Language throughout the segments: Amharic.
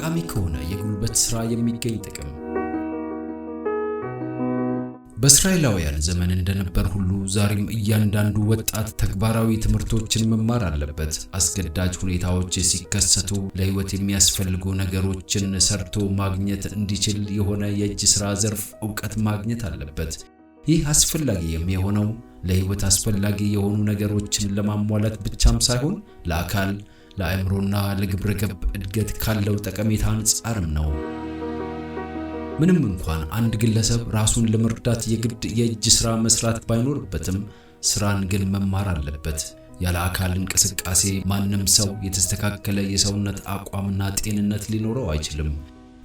ጠቃሚ ከሆነ የጉልበት ሥራ የሚገኝ ጥቅም። በእስራኤላውያን ዘመን እንደነበር ሁሉ ዛሬም እያንዳንዱ ወጣት ተግባራዊ ትምህርቶችን መማር አለበት። አስገዳጅ ሁኔታዎች ሲከሰቱ ለሕይወት የሚያስፈልጉ ነገሮችን ሰርቶ ማግኘት እንዲችል የሆነ የእጅ ሥራ ዘርፍ ዕውቀት ማግኘት አለበት። ይህ አስፈላጊ የሚሆነው ለሕይወት አስፈላጊ የሆኑ ነገሮችን ለማሟላት ብቻም ሳይሆን ለአካል፣ ለአእምሮና ለግብረ ገብ እድገት ካለው ጠቀሜታ አንጻርም ነው። ምንም እንኳን አንድ ግለሰብ ራሱን ለመርዳት የግድ የእጅ ሥራ መስራት ባይኖርበትም ሥራን ግን መማር አለበት። ያለ አካል እንቅስቃሴ ማንም ሰው የተስተካከለ የሰውነት አቋምና ጤንነት ሊኖረው አይችልም።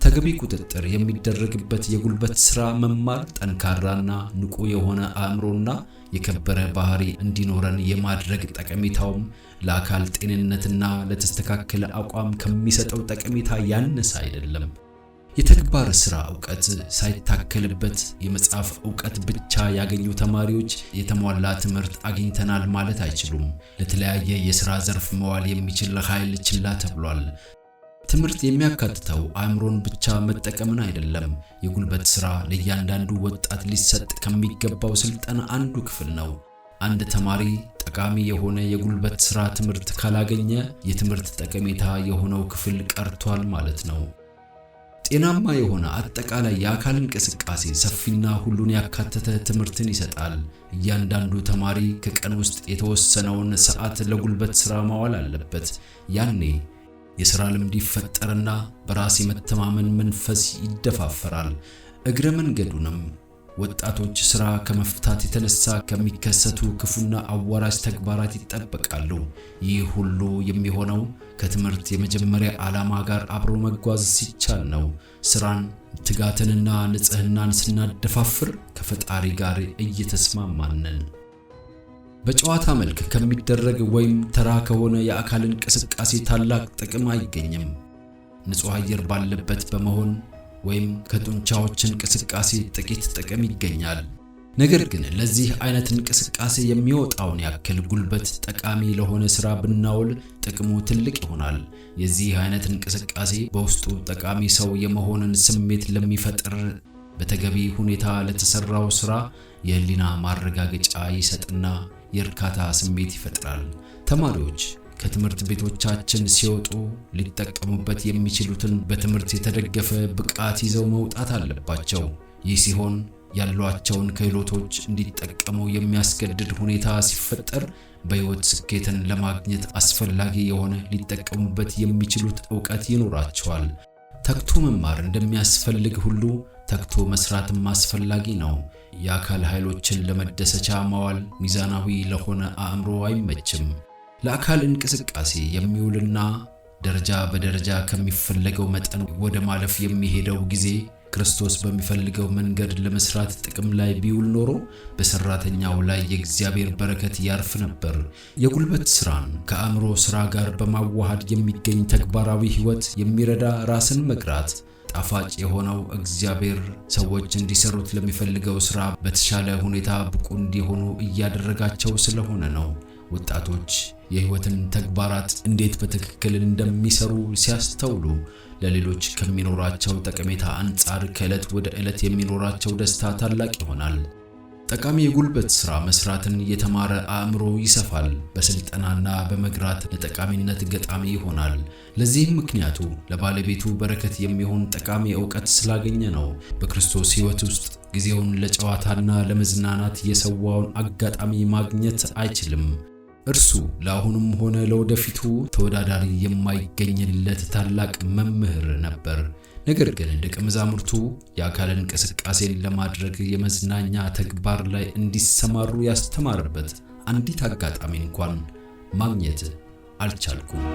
ተገቢ ቁጥጥር የሚደረግበት የጉልበት ሥራ መማር ጠንካራና ንቁ የሆነ አእምሮና የከበረ ባህሪ እንዲኖረን የማድረግ ጠቀሜታውም ለአካል ጤንነትና ለተስተካከለ አቋም ከሚሰጠው ጠቀሜታ ያነሰ አይደለም። የተግባር ሥራ ዕውቀት ሳይታከልበት የመጽሐፍ ዕውቀት ብቻ ያገኙ ተማሪዎች የተሟላ ትምህርት አግኝተናል ማለት አይችሉም። ለተለያየ የሥራ ዘርፍ መዋል የሚችል ኃይል ችላ ተብሏል። ትምህርት የሚያካትተው አእምሮን ብቻ መጠቀምን አይደለም። የጉልበት ሥራ ለእያንዳንዱ ወጣት ሊሰጥ ከሚገባው ስልጠና አንዱ ክፍል ነው። አንድ ተማሪ ጠቃሚ የሆነ የጉልበት ሥራ ትምህርት ካላገኘ የትምህርት ጠቀሜታ የሆነው ክፍል ቀርቷል ማለት ነው። ጤናማ የሆነ አጠቃላይ የአካል እንቅስቃሴ ሰፊና ሁሉን ያካተተ ትምህርትን ይሰጣል። እያንዳንዱ ተማሪ ከቀን ውስጥ የተወሰነውን ሰዓት ለጉልበት ሥራ ማዋል አለበት። ያኔ የሥራ ልምድ ይፈጠርና በራስ የመተማመን መንፈስ ይደፋፈራል። እግረ መንገዱንም ወጣቶች ሥራ ከመፍታት የተነሳ ከሚከሰቱ ክፉና አዋራጅ ተግባራት ይጠበቃሉ። ይህ ሁሉ የሚሆነው ከትምህርት የመጀመሪያ ዓላማ ጋር አብሮ መጓዝ ሲቻል ነው። ሥራን፣ ትጋትንና ንጽህናን ስናደፋፍር ከፈጣሪ ጋር እየተስማማንን። በጨዋታ መልክ ከሚደረግ ወይም ተራ ከሆነ የአካል እንቅስቃሴ ታላቅ ጥቅም አይገኝም። ንጹህ አየር ባለበት በመሆን ወይም ከጡንቻዎች እንቅስቃሴ ጥቂት ጥቅም ይገኛል። ነገር ግን ለዚህ አይነት እንቅስቃሴ የሚወጣውን ያክል ጉልበት ጠቃሚ ለሆነ ሥራ ብናውል ጥቅሙ ትልቅ ይሆናል። የዚህ አይነት እንቅስቃሴ በውስጡ ጠቃሚ ሰው የመሆንን ስሜት ለሚፈጥር በተገቢ ሁኔታ ለተሰራው ሥራ የህሊና ማረጋገጫ ይሰጥና የእርካታ ስሜት ይፈጥራል። ተማሪዎች ከትምህርት ቤቶቻችን ሲወጡ ሊጠቀሙበት የሚችሉትን በትምህርት የተደገፈ ብቃት ይዘው መውጣት አለባቸው። ይህ ሲሆን ያሏቸውን ክህሎቶች እንዲጠቀሙ የሚያስገድድ ሁኔታ ሲፈጠር በሕይወት ስኬትን ለማግኘት አስፈላጊ የሆነ ሊጠቀሙበት የሚችሉት ዕውቀት ይኖራቸዋል። ተግቶ መማር እንደሚያስፈልግ ሁሉ ተግቶ መስራትም አስፈላጊ ነው። የአካል ኃይሎችን ለመደሰቻ ማዋል ሚዛናዊ ለሆነ አእምሮ አይመችም። ለአካል እንቅስቃሴ የሚውልና ደረጃ በደረጃ ከሚፈለገው መጠን ወደ ማለፍ የሚሄደው ጊዜ ክርስቶስ በሚፈልገው መንገድ ለመስራት ጥቅም ላይ ቢውል ኖሮ በሰራተኛው ላይ የእግዚአብሔር በረከት ያርፍ ነበር። የጉልበት ሥራን ከአእምሮ ሥራ ጋር በማዋሃድ የሚገኝ ተግባራዊ ሕይወት የሚረዳ ራስን መግራት ጣፋጭ የሆነው እግዚአብሔር ሰዎች እንዲሰሩት ለሚፈልገው ሥራ በተሻለ ሁኔታ ብቁ እንዲሆኑ እያደረጋቸው ስለሆነ ነው። ወጣቶች የሕይወትን ተግባራት እንዴት በትክክል እንደሚሰሩ ሲያስተውሉ ለሌሎች ከሚኖራቸው ጠቀሜታ አንጻር ከዕለት ወደ ዕለት የሚኖራቸው ደስታ ታላቅ ይሆናል። ጠቃሚ የጉልበት ሥራ መስራትን የተማረ አእምሮ ይሰፋል። በስልጠናና በመግራት ለጠቃሚነት ገጣሚ ይሆናል። ለዚህም ምክንያቱ ለባለቤቱ በረከት የሚሆን ጠቃሚ ዕውቀት ስላገኘ ነው። በክርስቶስ ሕይወት ውስጥ ጊዜውን ለጨዋታና ለመዝናናት የሰዋውን አጋጣሚ ማግኘት አይችልም። እርሱ ለአሁኑም ሆነ ለወደፊቱ ተወዳዳሪ የማይገኝለት ታላቅ መምህር ነበር። ነገር ግን ደቀ መዛሙርቱ የአካል እንቅስቃሴን ለማድረግ የመዝናኛ ተግባር ላይ እንዲሰማሩ ያስተማረበት አንዲት አጋጣሚ እንኳን ማግኘት አልቻልኩም።